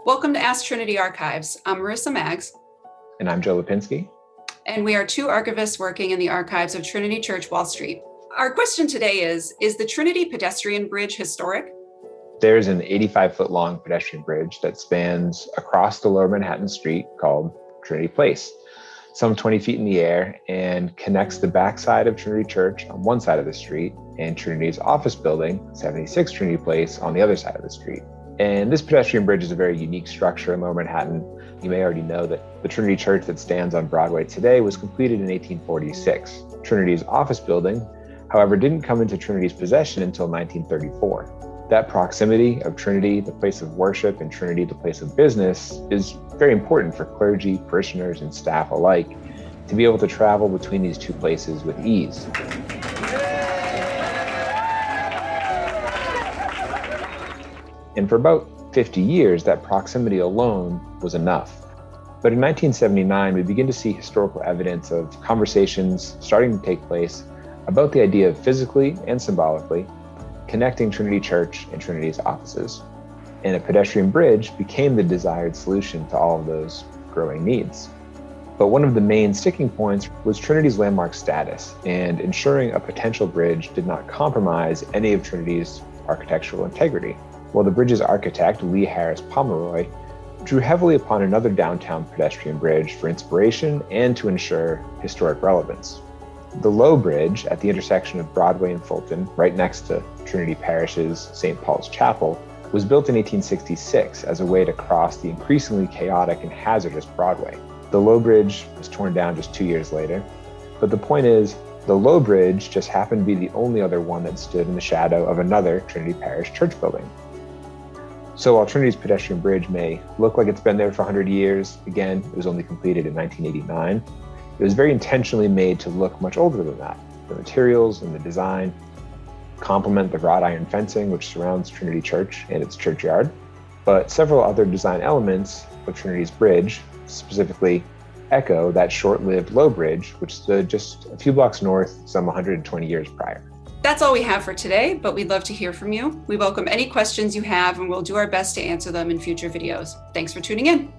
Welcome to Ask Trinity Archives. I'm Marissa Maggs. And I'm Joe Lipinski. And we are two archivists working in the archives of Trinity Church, Wall Street. Our question today is the Trinity pedestrian bridge historic? There's an 85-foot long pedestrian bridge that spans across the lower Manhattan street called Trinity Place, some 20 feet in the air, and connects the backside of Trinity Church on one side of the street and Trinity's office building, 76 Trinity Place, on the other side of the street. And this pedestrian bridge is a very unique structure in lower Manhattan. You may already know that the Trinity Church that stands on Broadway today was completed in 1846. Trinity's office building, however, didn't come into Trinity's possession until 1934. That proximity of Trinity, the place of worship, and Trinity, the place of business, is very important for clergy, parishioners, and staff alike to be able to travel between these two places with ease. And for about 50 years, that proximity alone was enough. But in 1979, we begin to see historical evidence of conversations starting to take place about the idea of physically and symbolically connecting Trinity Church and Trinity's offices. And a pedestrian bridge became the desired solution to all of those growing needs. But one of the main sticking points was Trinity's landmark status and ensuring a potential bridge did not compromise any of Trinity's architectural integrity. Well, the bridge's architect, Lee Harris Pomeroy, drew heavily upon another downtown pedestrian bridge for inspiration and to ensure historic relevance. The Low Bridge at the intersection of Broadway and Fulton, right next to Trinity Parish's St. Paul's Chapel, was built in 1866 as a way to cross the increasingly chaotic and hazardous Broadway. The Low Bridge was torn down just 2 years later, but the point is, the Low Bridge just happened to be the only other one that stood in the shadow of another Trinity Parish church building. So while Trinity's pedestrian bridge may look like it's been there for 100 years, again, it was only completed in 1989, it was very intentionally made to look much older than that. The materials and the design complement the wrought iron fencing which surrounds Trinity Church and its churchyard, but several other design elements of Trinity's bridge specifically echo that short-lived Low Bridge, which stood just a few blocks north some 120 years prior. That's all we have for today, but we'd love to hear from you. We welcome any questions you have, and we'll do our best to answer them in future videos. Thanks for tuning in.